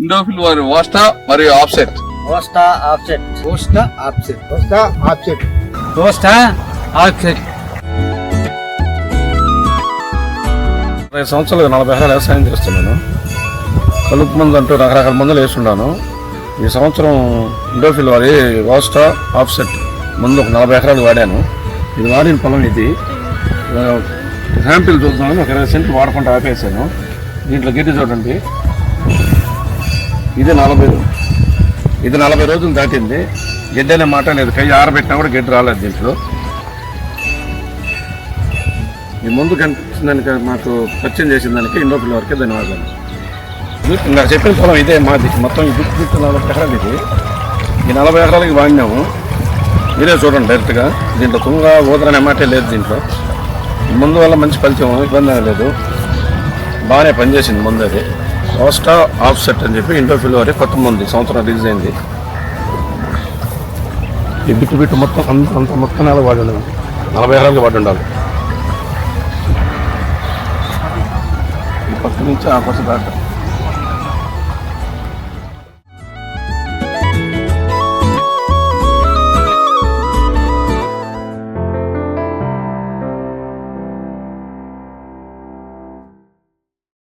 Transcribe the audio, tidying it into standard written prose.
ఇండోఫిల్ వారి ఓస్టా మరియు ఆఫ్సెట్. ఓస్టా ఆఫ్సెట్. ఓస్టా ఆఫ్సెట్. ఓస్టా ఆఫ్సెట్. ఓస్టా ఆఫ్సెట్. 20 సంవత్సరాలు 40 ఎకరాలు వ్యవసాయం చేస్తున్నాను. కలుపు మందు అంటూ రకరకాల మందులు వేస్తున్నాను. ఈ సంవత్సరం ఇండోఫిల్ వారి ఓస్టా ఆఫ్సెట్ మందు ఒక 40 ఎకరాలు వాడాను. ఇది వాడిన పొలం ఇది. శాంపిల్ చూద్దామని ఒక 20 సెంట్లు వాడకుండా ఆపేసాను. దీంట్లో గిడ్డి చూడండి, ఇది 40 రోజులు దాటింది. గిడ్డి అనే మాట లేదు, కై ఆరబెట్టినా కూడా గిడ్డి రాలేదు దీంట్లో. ఈ ముందు కనిపించిందానికి మాకు పరిచయం చేసిన దానికి ఇండోఫిల్ వారికి ధన్యవాదాలు. ఇంకా చెప్పిన పొలం ఇదే మాది. మొత్తం ఈ గుర్తు 40 ఎకరాలు ఇది. ఈ 40 ఎకరాలకి వాడినాము. మీరే చూడండి డైరెక్ట్గా. దీంట్లో తుంగ ఊదర అనే మాటే లేదు దీంట్లో. ముందు వల్ల మంచి ఫలితం, ఇబ్బంది లేదు, బాగానే పనిచేసింది ముందు. అది ఓస్టా ఆఫ్సెట్ అని చెప్పి ఇండోఫిల్ వారి కొత్త మంది సంవత్సరం రిలీజ్ అయింది. ఈ బిట్టు మొత్తం అంత మొత్తం నెల వాడి ఉండాలి, 40 ఎకరాలకి వాడి ఉండాలి. ఈ పక్క నుంచి ఆ పక్క దాకా